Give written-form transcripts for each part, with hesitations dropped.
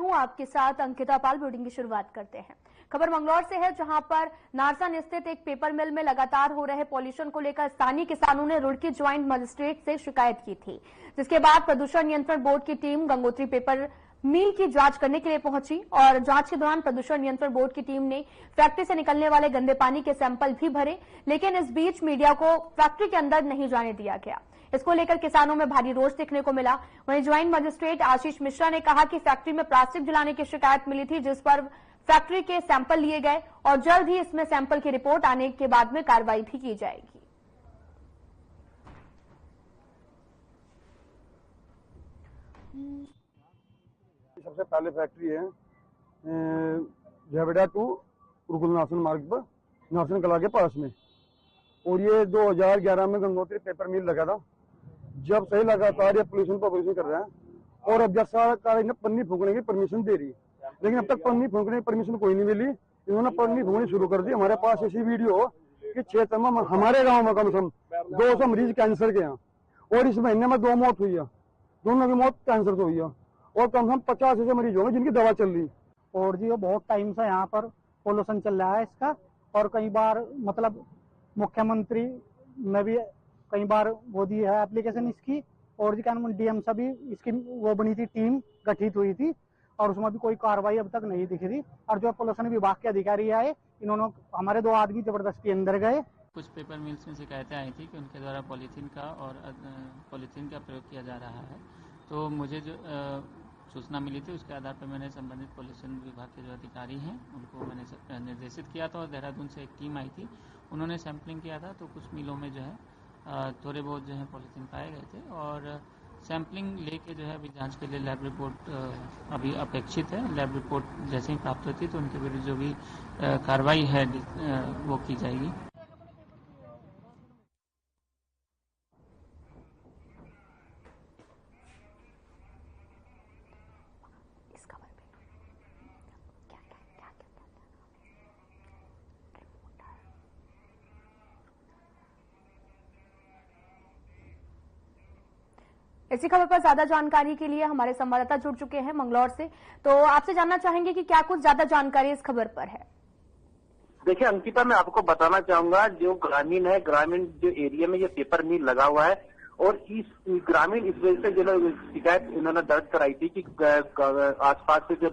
हूं आपके साथ अंकिता पाल। ब्रीडिंग की शुरुआत करते हैं। खबर मंगलौर से है, जहां पर नारसन स्थित एक पेपर मिल में लगातार हो रहे पॉल्यूशन को लेकर स्थानीय किसानों ने रुड़की ज्वाइंट मजिस्ट्रेट से शिकायत की थी, जिसके बाद प्रदूषण नियंत्रण बोर्ड की टीम गंगोत्री पेपर मिल की जांच करने के लिए पहुंची और जांच के दौरान प्रदूषण नियंत्रण बोर्ड की टीम ने फैक्ट्री से निकलने वाले गंदे पानी के सैंपल भी भरे, लेकिन इस बीच मीडिया को फैक्ट्री के अंदर नहीं जाने दिया गया। इसको लेकर किसानों में भारी रोष देखने को मिला। वहीं ज्वाइंट मजिस्ट्रेट आशीष मिश्रा ने कहा कि फैक्ट्री में प्लास्टिक जलाने की शिकायत मिली थी, जिस पर फैक्ट्री के सैंपल लिए गए और जल्द ही इसमें सैंपल की रिपोर्ट आने के बाद में कार्रवाई भी की जाएगी। सबसे पहले फैक्ट्री है झेवड़ा टू उर्गुल नासन मार्ग पर नासन कला के पास में, और ये 2011 में गंगोत्री पेपर मिल लगा था। जब से लगातार ये पोल्यूशन कर रहा है, और अब जब सरकार ने पन्नी फूकने की परमिशन दे रही है, लेकिन अब तक पन्नी फूकने की परमिशन कोई नहीं मिली। इन्होंने पन्नी फूकनी शुरू कर दी। हमारे पास ऐसी वीडियो कि क्षेत्र में हमारे गांव में कम से कम 200 मरीज कैंसर के हैं, और इस महीने में 2 मौत हुई है। दोनों की मौत कैंसर से हुई है, और कम से कम 50 ऐसे मरीज होंगे जिनकी दवा चल रही। और जी वो बहुत टाइम से यहाँ पर पोल्यूशन चल रहा है इसका, और कई बार मतलब मुख्यमंत्री ने भी कई बार वो दी है एप्लीकेशन इसकी, और जी क्या डीएम से भी इसकी वो बनी थी, टीम गठित हुई थी, और उसमें भी कोई कार्रवाई अब तक नहीं दिख रही। और जो पोल्यूशन विभाग के अधिकारी आए, इन्होंने हमारे 2 आदमी जबरदस्ती अंदर गए। कुछ पेपर मिल्स में शिकायतें आई थी कि उनके द्वारा पॉलीथीन का प्रयोग किया जा रहा है। तो मुझे जो सूचना मिली थी, उसके आधार पर मैंने संबंधित पोल्यूशन विभाग के जो अधिकारी हैं उनको मैंने निर्देशित किया था, और देहरादून से एक टीम आई थी, उन्होंने सैंपलिंग किया था। तो कुछ मिलों में जो है थोड़े बहुत जो है पॉलीथीन पाए गए थे, और सैंपलिंग लेके जो है अभी जांच के लिए लैब रिपोर्ट अभी अपेक्षित है। लैब रिपोर्ट जैसे ही प्राप्त होती है तो उनके विरुद्ध जो भी कार्रवाई है वो की जाएगी। इसी खबर पर ज्यादा जानकारी के लिए हमारे संवाददाता जुड़ चुके हैं मंगलौर से। तो आपसे जानना चाहेंगे कि क्या कुछ ज्यादा जानकारी इस खबर पर है। देखिए अंकिता, मैं आपको बताना चाहूंगा, जो ग्रामीण है, ग्रामीण जो एरिया में ये पेपर मिल लगा हुआ है, और इस ग्रामीण इस वजह से जो शिकायत इन्होंने दर्ज कराई थी कि आसपास से जो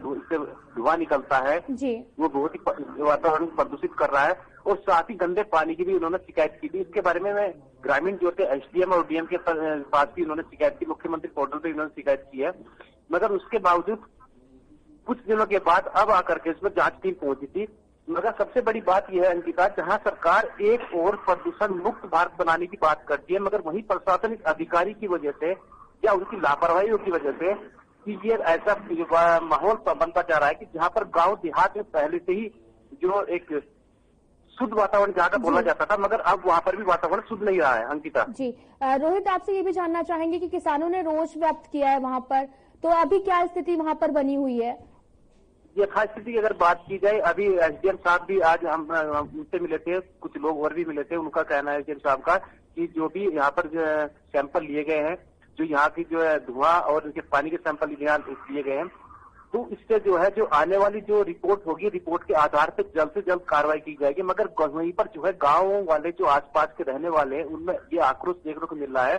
धुआं निकलता है जी, वो बहुत ही वातावरण प्रदूषित कर रहा है, और साथ ही गंदे पानी की भी उन्होंने शिकायत की थी। इसके बारे में ग्रामीण जो थे एसडीएम और डीएम के पास भी उन्होंने शिकायत की, मुख्यमंत्री पोर्टल पे इन्होंने शिकायत की है। मगर उसके बावजूद कुछ दिनों के बाद अब आकर के इसमें जांच टीम पहुंची थी। मगर सबसे बड़ी बात यह है अंकिता, जहां सरकार एक और प्रदूषण मुक्त भारत बनाने की बात करती है, मगर वहीं प्रशासनिक अधिकारी की वजह से या उनकी लापरवाही की वजह से कि ये ऐसा माहौल बनता जा रहा है कि जहां पर गांव देहात में पहले से ही जो एक शुद्ध वातावरण जहाँ का बोला जाता था, मगर अब वहाँ पर भी वातावरण शुद्ध नहीं रहा है। अंकिता जी, रोहित, आपसे ये भी जानना चाहेंगे कि किसानों ने रोष व्यक्त किया है वहाँ पर, तो अभी क्या स्थिति वहाँ पर बनी हुई है? ये खास स्थिति की अगर बात की जाए, अभी एसडीएम साहब भी आज हम उनसे मिले थे, कुछ लोग और भी मिले थे। उनका कहना है एसडीएम साहब का कि जो भी यहाँ पर सैंपल लिए गए हैं, जो यहाँ की जो है धुआं और इनके पानी के सैंपल लिए गए हैं, तो इससे जो है जो आने वाली जो रिपोर्ट होगी, रिपोर्ट के आधार पर जल्द से जल्द कार्रवाई की जाएगी। मगर वहीं पर जो है गाँव वाले जो आसपास के रहने वाले हैं, उनमें ये आक्रोश देखने को मिल रहा है,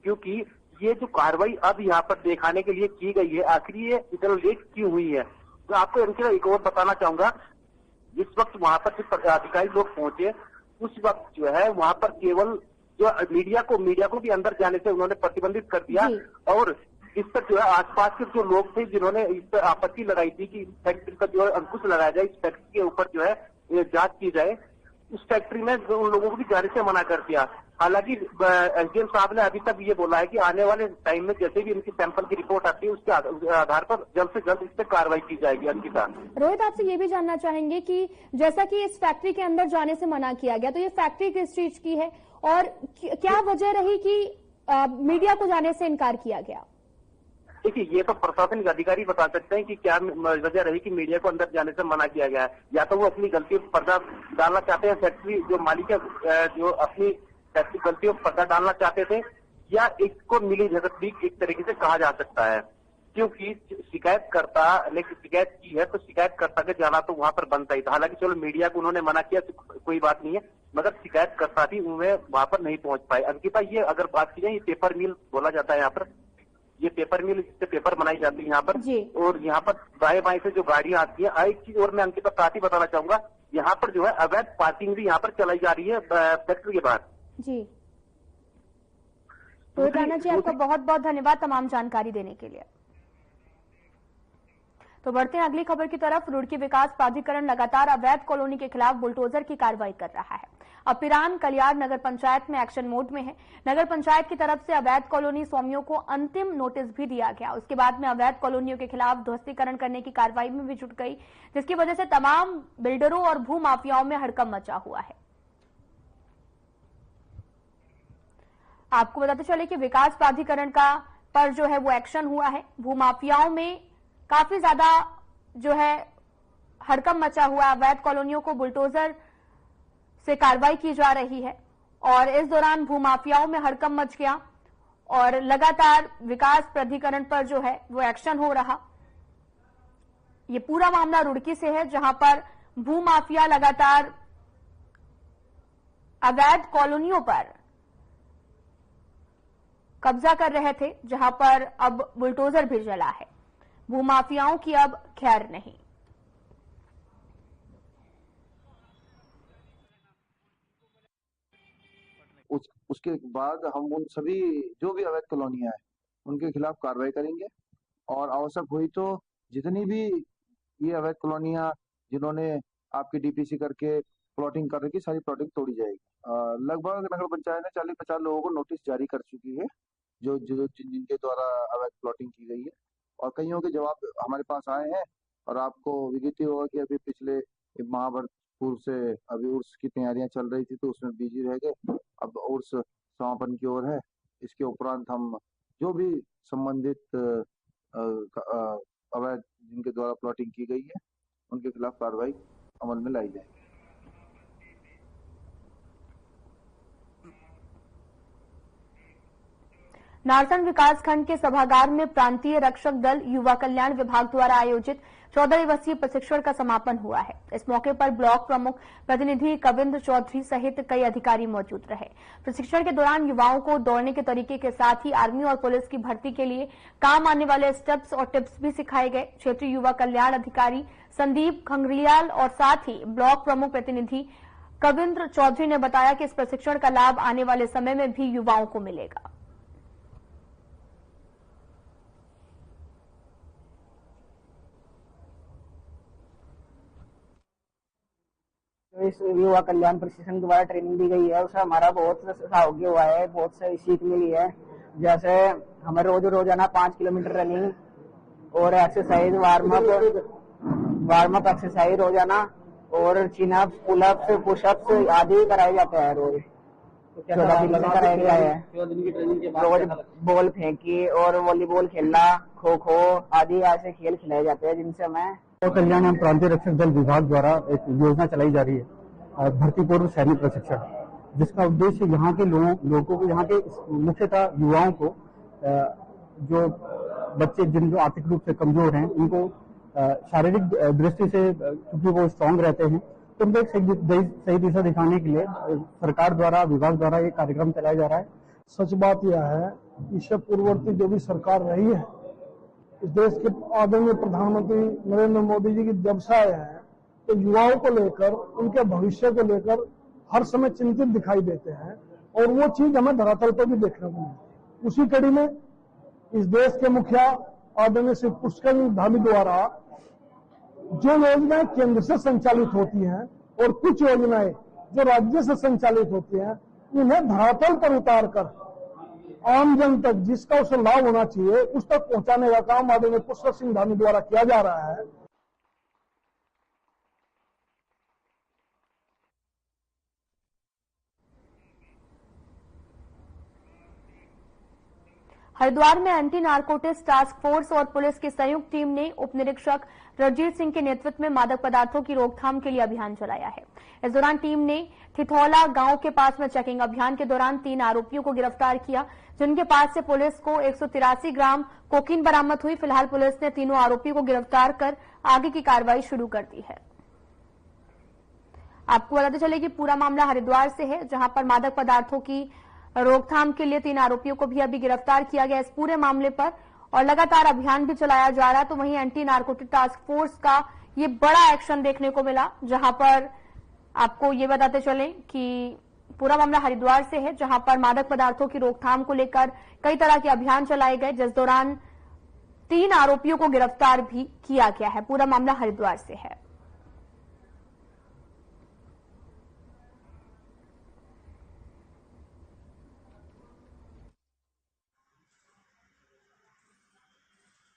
क्योंकि ये जो कार्रवाई अब यहाँ पर दिखाने के लिए की गई है, आखिर ये इतना लेट क्यों हुई है। तो आपको इनके एक और बताना चाहूंगा, जिस वक्त वहां पर जो अधिकारी लोग पहुंचे, उस वक्त जो है वहां पर केवल जो मीडिया को भी अंदर जाने से उन्होंने प्रतिबंधित कर दिया, और इस पर जो है आसपास के जो लोग थे जिन्होंने इस पर आपत्ति लगाई थी कि इस फैक्ट्री पर जो है अंकुश लगाया जाए, इस फैक्ट्री के ऊपर जो है जांच की जाए, उस फैक्ट्री में उन लोगों को भी जाने से मना कर दिया। हालांकि एसडीएम साहब ने अभी तक ये बोला है कि आने वाले टाइम में जैसे भी इनकी सैंपल की रिपोर्ट आती है, उसके आधार पर जल्द से जल्द इस पर कार्रवाई की जाएगी। अंकिता, रोहित, आपसे ये भी जानना चाहेंगे कि जैसा कि इस फैक्ट्री के अंदर जाने से मना किया गया, तो ये फैक्ट्री किस चीज की है और क्या वजह रही कि मीडिया को जाने से इनकार किया गया? देखिए, ये तो प्रशासनिक अधिकारी बता सकते हैं कि क्या वजह रही कि मीडिया को अंदर जाने से मना किया गया है। या तो वो अपनी गलती पर पर्दा डालना चाहते हैं, फैक्ट्री जो मालिक है जो अपनी फैक्ट्री गलतियों पर पर्दा डालना चाहते थे, या इसको मिली भगत भी एक तरीके से कहा जा सकता है। क्योंकि शिकायतकर्ता लेकिन शिकायत की है तो शिकायतकर्ता के जाना तो वहां पर बनता ही था। हालांकि चलो मीडिया को उन्होंने मना किया तो कोई बात नहीं है, मगर शिकायतकर्ता भी उन्हें वहां पर नहीं पहुंच पाए। अंकिता, ये अगर बात की जाए, ये पेपर मिल बोला जाता है यहाँ पर, ये पेपर मिल जिससे पेपर बनाई जाती है यहाँ पर, और यहाँ पर दाएं बाएं से जो गाड़ियां आती है। एक चीज और मैं अंकिता साथ ही बताना चाहूंगा, यहाँ पर जो है अवैध पार्किंग भी यहाँ पर चलाई जा रही है फैक्ट्री के बाहर। जी, तो राणा जी, आपका बहुत बहुत धन्यवाद तमाम जानकारी देने के लिए। तो बढ़ते हैं अगली खबर की तरफ। रुड़की विकास प्राधिकरण लगातार अवैध कॉलोनी के खिलाफ बुलडोजर की कार्रवाई कर रहा है। अब पिरान कलियार नगर पंचायत में एक्शन मोड में है। नगर पंचायत की तरफ से अवैध कॉलोनी स्वामियों को अंतिम नोटिस भी दिया गया। उसके बाद में अवैध कॉलोनियों के खिलाफ ध्वस्तीकरण करने की कार्रवाई में भी जुट गई, जिसकी वजह से तमाम बिल्डरों और भू माफियाओं में हड़कंप मचा हुआ है। आपको बताते चले कि विकास प्राधिकरण का पर जो है वो एक्शन हुआ है। भूमाफियाओं में काफी ज्यादा जो है हड़कंप मचा हुआ है। अवैध कॉलोनियों को बुलडोजर से कार्रवाई की जा रही है और इस दौरान भूमाफियाओं में हड़कंप मच गया और लगातार विकास प्राधिकरण पर जो है वो एक्शन हो रहा। ये पूरा मामला रुड़की से है, जहां पर भूमाफिया लगातार अवैध कॉलोनियों पर कब्जा कर रहे थे, जहां पर अब बुलडोजर भी चला है। भूमाफियाओं की अब खैर नहीं। उसके बाद हम उन सभी जो भी अवैध कॉलोनियां हैं उनके खिलाफ कार्रवाई करेंगे और आवश्यक हुई तो जितनी भी ये अवैध कॉलोनियां जिन्होंने आपकी डीपीसी करके प्लॉटिंग कर रखी, सारी प्लॉटिंग तोड़ी जाएगी। लगभग नगर पंचायत ने 40-50 लोगों को नोटिस जारी कर चुकी है जो जिनके द्वारा अवैध प्लॉटिंग की गई है, और कईयों के जवाब हमारे पास आए हैं। और आपको विदित ही होगा कि अभी पिछले महाभरतपुर से अभी उर्स की तैयारियां चल रही थी तो उसमें बिजी रह गए। अब उर्स समापन की ओर है। इसके उपरांत हम जो भी संबंधित अवैध जिनके द्वारा प्लॉटिंग की गई है उनके खिलाफ कार्रवाई अमल में लाई जाएगी। नारसन विकासखंड के सभागार में प्रांतीय रक्षक दल युवा कल्याण विभाग द्वारा आयोजित 14 दिवसीय प्रशिक्षण का समापन हुआ है। इस मौके पर ब्लॉक प्रमुख प्रतिनिधि कविंद्र चौधरी सहित कई अधिकारी मौजूद रहे। प्रशिक्षण के दौरान युवाओं को दौड़ने के तरीके के साथ ही आर्मी और पुलिस की भर्ती के लिए काम आने वाले स्टेप्स और टिप्स भी सिखाए गए। क्षेत्रीय युवा कल्याण अधिकारी संदीप खंगरियाल और साथ ही ब्लॉक प्रमुख प्रतिनिधि कविंद्र चौधरी ने बताया कि इस प्रशिक्षण का लाभ आने वाले समय में भी युवाओं को मिलेगा। इस युवा कल्याण प्रशिक्षण द्वारा ट्रेनिंग दी गई है, उससे हमारा बहुत सहयोग हुआ है, बहुत से सीख मिली है। जैसे हमें रोजाना 5 किलोमीटर रनिंग और एक्सरसाइज वार्म अप एक्सरसाइज रोजाना और चिनअप्स, पुलअप्स, पुशअप्स आदि कराए जाते हैं रोज। 14 दिन से कराया गया है। रोज बॉल फेंकी और वॉलीबॉल खेलना, खो खो आदि ऐसे खेल खिलाए जाते हैं जिनसे हमें कल्याण एवं प्रांतीय रक्षक दल विभाग द्वारा एक योजना चलाई जा रही है भर्ती पूर्व सैनिक प्रशिक्षण, जिसका उद्देश्य यहाँ के लोगों को, यहाँ के मुख्यतः युवाओं को, जो बच्चे जिन जो आर्थिक रूप से कमजोर हैं उनको शारीरिक दृष्टि से क्योंकि वो स्ट्रांग रहते हैं तो उनको एक सही दिशा दिखाने के लिए सरकार द्वारा, विभाग द्वारा ये कार्यक्रम चलाया जा रहा है। सच बात यह है, इससे पूर्ववर्ती जो भी सरकार रही है, इस देश के आदरणीय प्रधानमंत्री नरेंद्र मोदी जी की जब से आए हैं तो युवाओं को लेकर, उनके भविष्य को लेकर हर समय चिंतित दिखाई देते हैं और वो चीज हमें धरातल पर भी देखने को मिलती है। उसी कड़ी में इस देश के मुखिया आदरणीय श्री पुष्कर धामी द्वारा जो योजनाएं केंद्र से संचालित होती हैं और कुछ योजनाएं जो राज्य से संचालित होती हैं, उन्हें धरातल पर उतार कर आम जन तक जिसका उसे लाभ होना चाहिए उस तक पहुंचाने का काम आदरणीय पुष्कर सिंह धामी द्वारा किया जा रहा है। हरिद्वार में एंटी नारकोटिक्स टास्क फोर्स और पुलिस की संयुक्त टीम ने उप निरीक्षक रणजीत सिंह के नेतृत्व में मादक पदार्थों की रोकथाम के लिए अभियान चलाया है। इस दौरान टीम ने ठिठौला गांव के पास में चेकिंग अभियान के दौरान 3 आरोपियों को गिरफ्तार किया, जिनके पास से पुलिस को 183 ग्राम कोकीन बरामद हुई। फिलहाल पुलिस ने तीनों आरोपियों को गिरफ्तार कर आगे की कार्रवाई शुरू कर दी है। आपको बताते चले कि पूरा मामला हरिद्वार से है, जहां पर मादक पदार्थों की रोकथाम के लिए 3 आरोपियों को भी अभी गिरफ्तार किया गया इस पूरे मामले पर, और लगातार अभियान भी चलाया जा रहा है। तो वहीं एंटी नारकोटिक टास्क फोर्स का ये बड़ा एक्शन देखने को मिला, जहां पर आपको ये बताते चले कि पूरा मामला हरिद्वार से है, जहां पर मादक पदार्थों की रोकथाम को लेकर कई तरह के अभियान चलाए गए, जिस दौरान 3 आरोपियों को गिरफ्तार भी किया गया है। पूरा मामला हरिद्वार से है।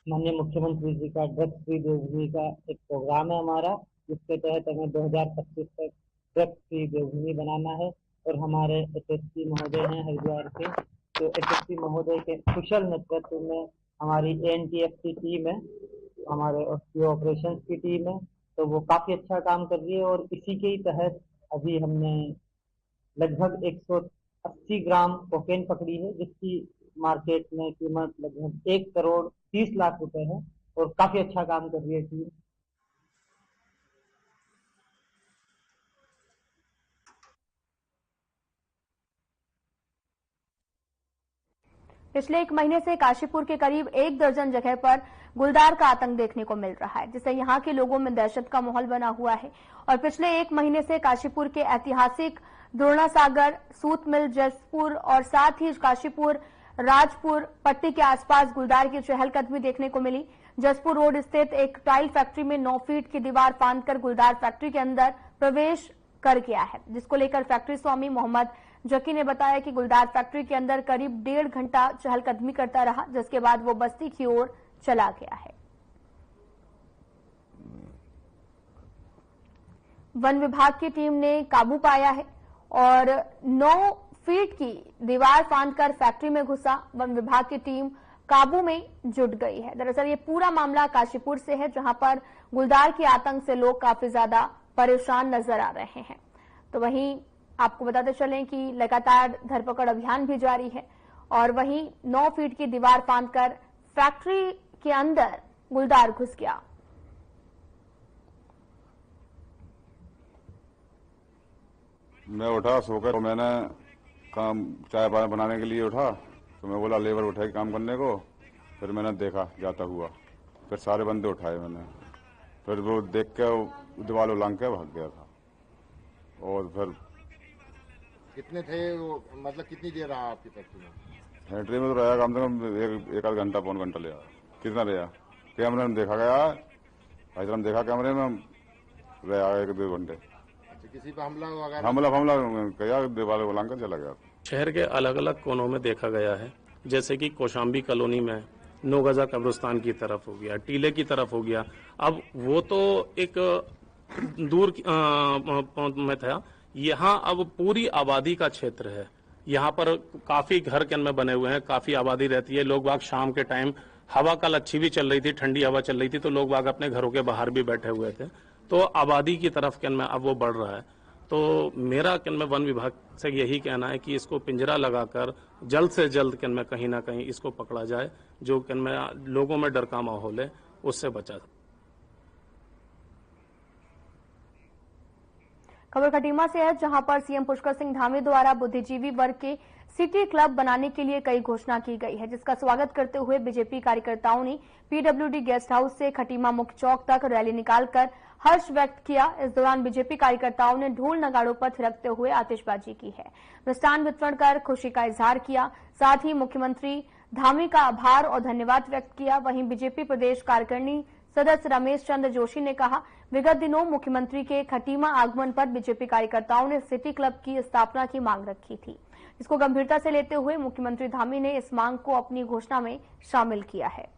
माननीय मुख्यमंत्री जी का ड्रग्स फ्री देवभूमि का एक प्रोग्राम है हमारा, जिसके तहत हमें 2025 तक ड्रग्स फ्री देवभूमि बनाना है। और हमारे एसएसपी महोदय हैं हरिद्वार के, तो एसएसपी महोदय के कुशल नेतृत्व में हमारी एएनटीएफ की टीम है, हमारे ऑपरेशंस की टीम है, तो वो काफी अच्छा काम कर रही है। और इसी के ही तहत अभी हमने लगभग 180 ग्राम कोकेन पकड़ी है, जिसकी मार्केट में कीमत लगभग 1 करोड़ 30 लाख रुपए है, और काफी अच्छा काम कर रही है टीम। पिछले 1 महीने से काशीपुर के करीब 1 दर्जन जगह पर गुलदार का आतंक देखने को मिल रहा है, जिससे यहां के लोगों में दहशत का माहौल बना हुआ है। और पिछले 1 महीने से काशीपुर के ऐतिहासिक द्रोणासागर, सूत मिल, जसपुर और साथ ही काशीपुर राजपुर पट्टी के आसपास गुलदार की चहलकदमी देखने को मिली। जसपुर रोड स्थित एक टाइल फैक्ट्री में 9 फीट की दीवार फांदकर गुलदार फैक्ट्री के अंदर प्रवेश कर गया है, जिसको लेकर फैक्ट्री स्वामी मोहम्मद जकी ने बताया कि गुलदार फैक्ट्री के अंदर करीब 1.5 घंटा चहलकदमी करता रहा, जिसके बाद वो बस्ती की ओर चला गया है। वन विभाग की टीम ने काबू पाया है और 9 फीट की दीवार फांदकर फैक्ट्री में घुसा वन विभाग की टीम काबू में जुट गई है। दरअसल ये पूरा मामला काशीपुर से है, जहां पर गुलदार के आतंक से लोग काफी ज्यादा परेशान नजर आ रहे हैं। तो वहीं आपको बताते चलें कि लगातार धरपकड़ अभियान भी जारी है और वहीं 9 फीट की दीवार फांदकर फैक्ट्री के अंदर गुलदार घुस गया। मैं उठा सोकर, तो मैंने काम चाय पानी बनाने के लिए उठा, तो मैं बोला लेबर उठाए काम करने को। फिर मैंने देखा जाता हुआ, फिर सारे बंदे उठाए मैंने, फिर वो देख के दीवार उलांग के भाग गया था। और फिर कितने थे वो, मतलब कितनी देर रहा आपकी फैक्ट्री में? फैक्ट्री में तो रहा कम से कम एक आध घंटा पौन घंटा लिया। कितना रहा? कैमरे में देखा गया, भाई साहब देखा कैमरे में, रहा 1-2 घंटे। किसी पर हमला वगैरह? हमला किया, दीवार उलांग कर चला गया। शहर के अलग अलग कोनों में देखा गया है, जैसे कि कौशाम्बी कॉलोनी में 9 गजा कब्रिस्तान की तरफ हो गया, टीले की तरफ हो गया। अब वो तो एक दूर में था, यहाँ अब पूरी आबादी का क्षेत्र है। यहाँ पर काफी घर के में बने हुए हैं, काफी आबादी रहती है। लोग बाग शाम के टाइम, हवा कल अच्छी भी चल रही थी, ठंडी हवा चल रही थी, तो लोग बाग अपने घरों के बाहर भी बैठे हुए थे। तो आबादी की तरफ के में अब वो बढ़ रहा है। तो मेरा के में वन विभाग से यही कहना है कि इसको पिंजरा लगाकर जल्द से जल्द के में कहीं ना कहीं इसको पकड़ा जाए, जो के में लोगों में डर का माहौल है उससे बचा। खबर खटीमा से है, जहां पर सीएम पुष्कर सिंह धामी द्वारा बुद्धिजीवी वर्ग के सिटी क्लब बनाने के लिए कई घोषणा की गई है, जिसका स्वागत करते हुए बीजेपी कार्यकर्ताओं ने पीडब्ल्यूडी गेस्ट हाउस से खटीमा मुख्य चौक तक रैली निकालकर हर्ष व्यक्त किया। इस दौरान बीजेपी कार्यकर्ताओं ने ढोल नगाड़ों पर थिरकते हुए आतिशबाजी की है, मिष्ठान वितरण कर खुशी का इजहार किया। साथ ही मुख्यमंत्री धामी का आभार और धन्यवाद व्यक्त किया। वहीं बीजेपी प्रदेश कार्यकारिणी सदस्य रमेश चंद्र जोशी ने कहा, विगत दिनों मुख्यमंत्री के खटीमा आगमन पर बीजेपी कार्यकर्ताओं ने सिटी क्लब की स्थापना की मांग रखी थी, जिसको गंभीरता से लेते हुए मुख्यमंत्री धामी ने इस मांग को अपनी घोषणा में शामिल किया है।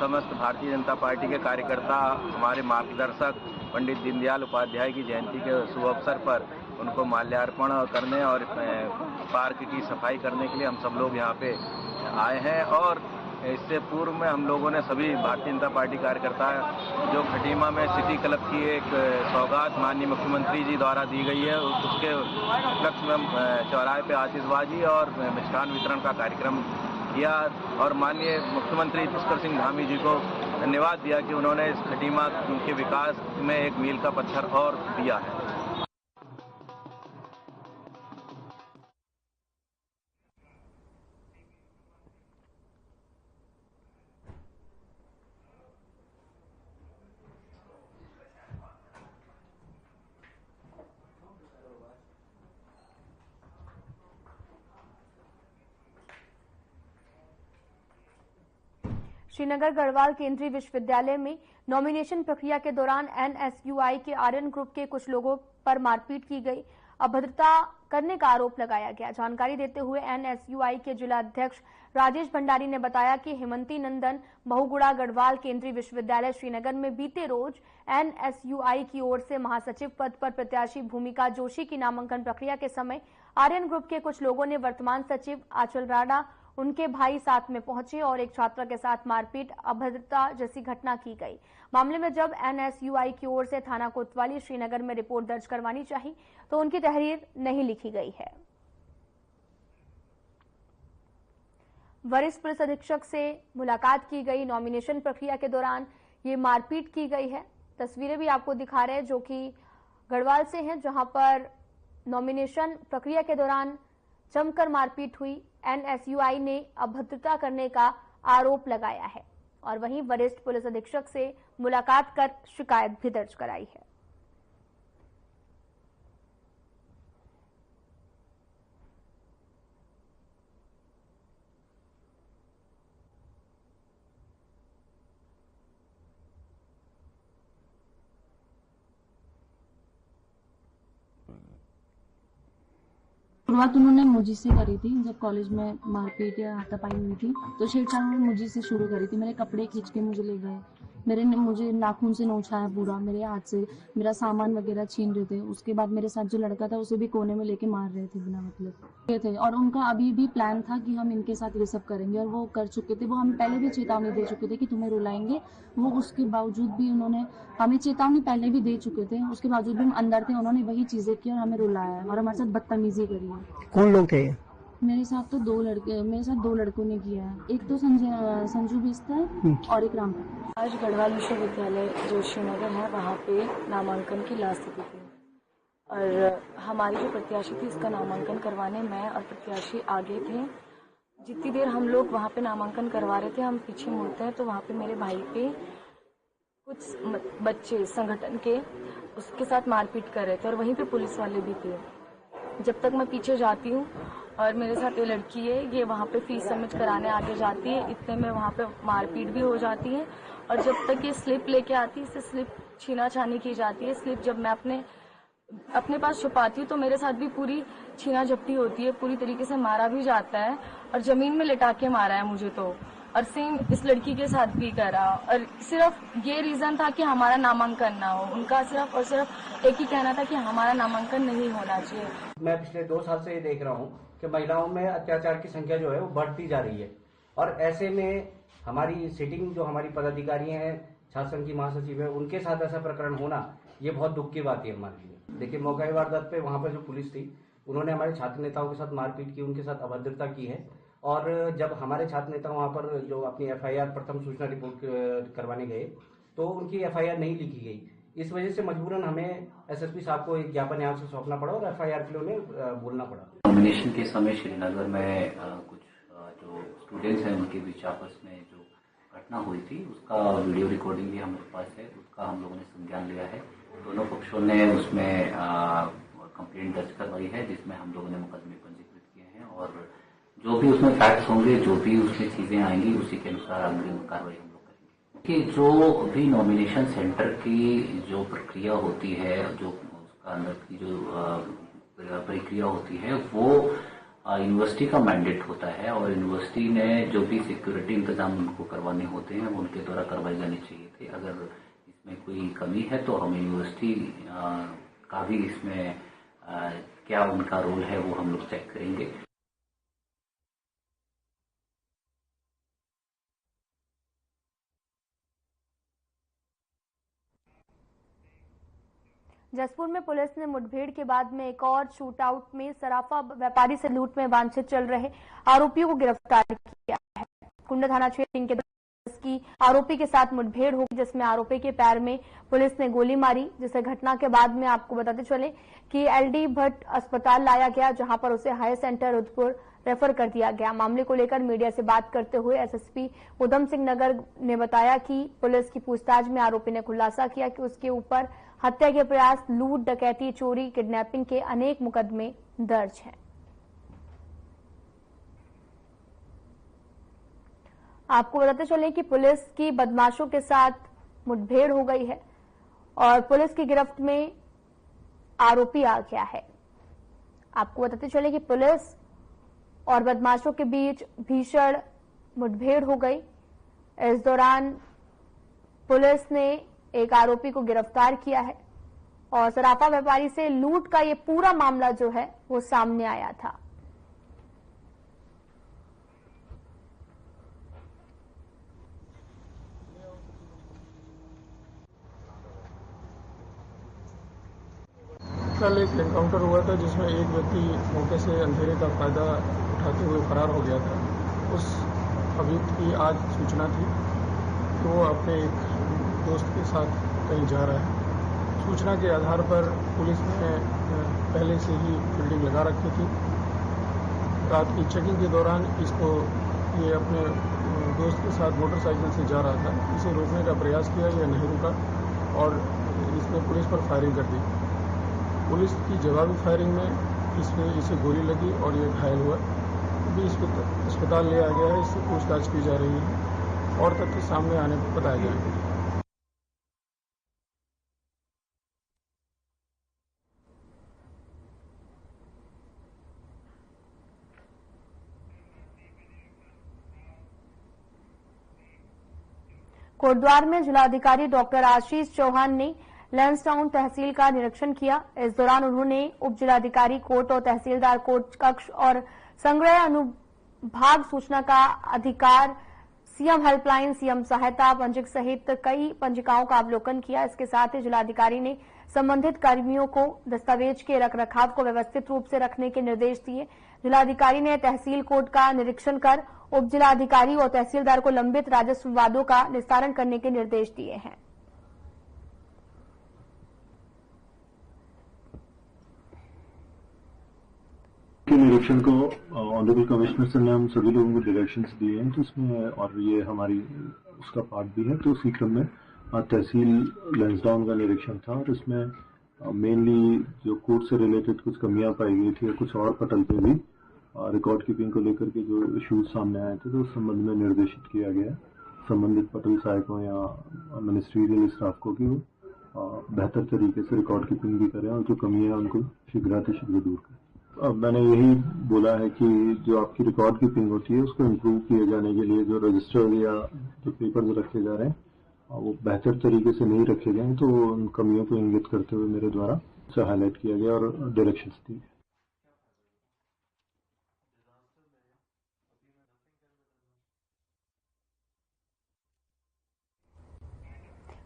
समस्त भारतीय जनता पार्टी के कार्यकर्ता हमारे मार्गदर्शक पंडित दीनदयाल उपाध्याय की जयंती के शुभ अवसर पर उनको माल्यार्पण करने और पार्क की सफाई करने के लिए हम सब लोग यहाँ पे आए हैं। और इससे पूर्व में हम लोगों ने सभी भारतीय जनता पार्टी कार्यकर्ता जो खटीमा में सिटी क्लब की एक सौगात माननीय मुख्यमंत्री जी द्वारा दी गई है, उसके उपलक्ष्य में चौराहे पे आतिशबाजी और मिष्ठान वितरण का कार्यक्रम किया और माननीय मुख्यमंत्री पुष्कर सिंह धामी जी को धन्यवाद दिया कि उन्होंने इस खटीमा के विकास में एक मील का पत्थर और दिया है। श्रीनगर गढ़वाल केंद्रीय विश्वविद्यालय में नॉमिनेशन प्रक्रिया के दौरान एनएसयूआई के आर्यन ग्रुप के कुछ लोगों पर मारपीट की गई, अभद्रता करने का आरोप लगाया गया। जानकारी देते हुए एनएसयूआई के जिला अध्यक्ष राजेश भंडारी ने बताया कि हेमंती नंदन बहुगुड़ा गढ़वाल केंद्रीय विश्वविद्यालय श्रीनगर में बीते रोज एनएसयूआई की ओर से महासचिव पद पर प्रत्याशी भूमिका जोशी की नामांकन प्रक्रिया के समय आर्यन ग्रुप के कुछ लोगों ने वर्तमान सचिव आंचल राणा, उनके भाई साथ में पहुंचे और एक छात्रा के साथ मारपीट, अभद्रता जैसी घटना की गई। मामले में जब एनएसयूआई की ओर से थाना कोतवाली श्रीनगर में रिपोर्ट दर्ज करवानी चाहिए तो उनकी तहरीर नहीं लिखी गई है। वरिष्ठ पुलिस अधीक्षक से मुलाकात की गई। नॉमिनेशन प्रक्रिया के दौरान ये मारपीट की गई है। तस्वीरें भी आपको दिखा रहे हैं जो कि गढ़वाल से हैं, जहां पर नॉमिनेशन प्रक्रिया के दौरान जमकर मारपीट हुई। एनएसयूआई ने अभद्रता करने का आरोप लगाया है और वहीं वरिष्ठ पुलिस अधीक्षक से मुलाकात कर शिकायत भी दर्ज कराई है। शुरुआत उन्होंने मुझी से करी थी। जब कॉलेज में मारपीट या हाथापाई हुई थी तो छेड़छाड़ उन्होंने मुझी से शुरू करी थी। मेरे कपड़े खींच के मुझे ले गए, मुझे नाखून से नोचाया पूरा, मेरे हाथ से मेरा सामान वगैरह छीन रहे थे। उसके बाद मेरे साथ जो लड़का था उसे भी कोने में लेके मार रहे थे बिना मतलब ये थे। और उनका अभी भी प्लान था कि हम इनके साथ ये सब करेंगे और वो कर चुके थे। वो हमें पहले भी चेतावनी दे चुके थे कि तुम्हें रुलाएंगे। वो उसके बावजूद भी उन्होंने हमें चेतावनी पहले भी दे चुके थे, उसके बावजूद भी हम अंदर थे, उन्होंने वही चीजें की और हमें रुलाया है और हमारे साथ बदतमीजी करी है। कौन लोग थे? मेरे साथ तो मेरे साथ दो लड़कों ने किया है। एक तो संजू बिस्तर और एक राम। आज गढ़वाल विश्वविद्यालय जो श्रीनगर है वहाँ पे नामांकन की लास्ट तिथि थी और हमारी जो प्रत्याशी थी इसका नामांकन करवाने मैं और प्रत्याशी आगे थे। जितनी देर हम लोग वहाँ पे नामांकन करवा रहे थे, हम पीछे मुड़ते हैं तो वहाँ पे मेरे भाई पे कुछ बच्चे संगठन के उसके साथ मारपीट कर रहे थे और वहीं पे पुलिस वाले भी थे। जब तक मैं पीछे जाती हूँ और मेरे साथ ये लड़की है, ये वहाँ पे फीस सबमिट कराने आगे जाती है, इतने में वहाँ पे मारपीट भी हो जाती है और जब तक ये स्लिप लेके आती है, इससे स्लिप छीना छानी की जाती है। स्लिप जब मैं अपने पास छुपाती हूँ तो मेरे साथ भी पूरी छीना झपटी होती है, पूरी तरीके से मारा भी जाता है और जमीन में लिटा के मारा है मुझे तो। और सेम इस लड़की के साथ भी करा और सिर्फ ये रीजन था कि हमारा नामांकन ना हो। उनका सिर्फ और सिर्फ एक ही कहना था कि हमारा नामांकन नहीं होना चाहिए। मैं पिछले 2 साल से ये देख रहा हूँ कि महिलाओं में अत्याचार की संख्या जो है वो बढ़ती जा रही है और ऐसे में हमारी सिटिंग जो हमारी पदाधिकारी हैं, छात्र संघ की महासचिव है, उनके साथ ऐसा प्रकरण होना ये बहुत दुख की बात है हमारे लिए। देखिए, मौका वारदात पे वहाँ पर जो पुलिस थी उन्होंने हमारे छात्र नेताओं के साथ मारपीट की, उनके साथ अभद्रता की है और जब हमारे छात्र नेता वहाँ पर जो अपनी एफआईआर प्रथम सूचना रिपोर्ट करवाने गए तो उनकी एफआईआर नहीं लिखी गई। इस वजह से मजबूरन हमें एसएसपी साहब को एक ज्ञापन यहाँ से सौंपना पड़ा और एफआईआर के लिए उन्हें बोलना पड़ा। नॉमिनेशन के समय श्रीनगर में कुछ जो स्टूडेंट्स हैं उनके बीच आपस में जो घटना हुई थी उसका वीडियो रिकॉर्डिंग भी हमारे पास है, उसका हम लोगों ने संज्ञान लिया है। दोनों पक्षों ने उसमें कंप्लेंट दर्ज करवाई है जिसमें हम लोगों ने मुकदमे पंजीकृत किए हैं और जो भी उसमें फैक्ट्स होंगे, जो भी उसमें चीजें आएंगी उसी के अनुसार अग्रिम कार्रवाई हम लोग करेंगे। कि जो भी नॉमिनेशन सेंटर की जो प्रक्रिया होती है, जो उसका अंदर की जो प्रक्रिया होती है वो यूनिवर्सिटी का मैंडेट होता है और यूनिवर्सिटी ने जो भी सिक्योरिटी इंतजाम उनको करवाने होते हैं वो उनके द्वारा करवाए जाने चाहिए थे। अगर इसमें कोई कमी है तो हम यूनिवर्सिटी का भी इसमें क्या उनका रोल है वो हम लोग चेक करेंगे। जसपुर में पुलिस ने मुठभेड़ के बाद में एक और शूटआउट में सराफा व्यापारी से लूट में वांछित चल रहे आरोपियों को गिरफ्तार किया है। कुंडा थाना क्षेत्र के की आरोपी के साथ मुठभेड़ हुई, जिसमें आरोपी के पैर में पुलिस ने गोली मारी, जिसे घटना के बाद में आपको बताते चले कि एलडी भट्ट अस्पताल लाया गया, जहां पर उसे हायर सेंटर रुद्रपुर रेफर कर दिया गया। मामले को लेकर मीडिया से बात करते हुए एसएसपी उधम सिंह नगर ने बताया कि पुलिस की पूछताछ में आरोपी ने खुलासा किया कि उसके ऊपर हत्या के प्रयास, लूट, डकैती, चोरी, किडनैपिंग के अनेक मुकदमे दर्ज हैं। आपको बताते चले कि पुलिस की बदमाशों के साथ मुठभेड़ हो गई है और पुलिस की गिरफ्त में आरोपी आ गया है। आपको बताते चले कि पुलिस और बदमाशों के बीच भीषण मुठभेड़ हो गई। इस दौरान पुलिस ने एक आरोपी को गिरफ्तार किया है और सराफा व्यापारी से लूट का ये पूरा मामला जो है वो सामने आया था। कल एक एनकाउंटर हुआ था जिसमें एक व्यक्ति मौके से अंधेरे का फायदा उठाते हुए फरार हो गया था। उस अभियुक्त की आज सूचना थी कि वो अपने एक दोस्त के साथ कहीं जा रहा है। सूचना के आधार पर पुलिस ने पहले से ही फील्डिंग लगा रखी थी। रात की चेकिंग के दौरान इसको ये अपने दोस्त के साथ मोटरसाइकिल से जा रहा था। इसे रोकने का प्रयास किया, यह नहीं रुका और इसने पुलिस पर फायरिंग कर दी। पुलिस की जवाबी फायरिंग में इसे गोली लगी और ये घायल हुआ। अभी अस्पताल ले आया गया है, इससे पूछताछ की जा रही है और तथ्य सामने आने पर बताया जाएगा। कोटद्वार में जिलाधिकारी डॉक्टर आशीष चौहान ने लैंसडाउन तहसील का निरीक्षण किया। इस दौरान उन्होंने उप जिलाधिकारी कोर्ट और तहसीलदार कोर्ट कक्ष और संग्रह अनुभाग सूचना का अधिकार, सीएम हेल्पलाइन, सीएम सहायता पंजिक सहित कई पंजिकाओं का अवलोकन किया। इसके साथ ही जिलाधिकारी ने संबंधित कर्मियों को दस्तावेज के रखरखाव को व्यवस्थित रूप से रखने के निर्देश दिए। जिलाधिकारी ने तहसील कोर्ट का निरीक्षण कर उप जिलाधिकारी और तहसीलदार को लंबित राजस्व विवादों का निस्तारण करने के निर्देश दिए हैं। के निरीक्षण को ऑनरेबल कमिश्नर सर ने हम सभी लोगों को डायरेक्शंस दिए हैं, तो उसमें और ये हमारी उसका पार्ट भी है। तो उसी क्रम में तहसील लैंसडाउन का निरीक्षण था और इसमें मेनली जो कोर्ट से रिलेटेड कुछ कमियां पाई गई थी, कुछ और पटल पे भी रिकॉर्ड कीपिंग को लेकर के जो इश्यूज सामने आए थे, तो उस संबंध में निर्देशित किया गया संबंधित पटल सहायकों या मिनिस्ट्रियल स्टाफ को कि वो बेहतर तरीके से रिकॉर्ड कीपिंग भी करें और जो कमियां उनको शीघ्रातिशीघ्र दूर करें। अब मैंने यही बोला है कि जो आपकी रिकॉर्ड कीपिंग होती है उसको इम्प्रूव किए जाने के लिए जो रजिस्टर या जो पेपर्स रखे जा रहे हैं वो बेहतर तरीके से नहीं रखे गए, तो उन कमियों को इंगित करते हुए मेरे द्वारा उसे हाईलाइट किया गया और डायरेक्शंस दिए।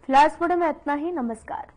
फिलहाल इस वीडियो में इतना ही। नमस्कार।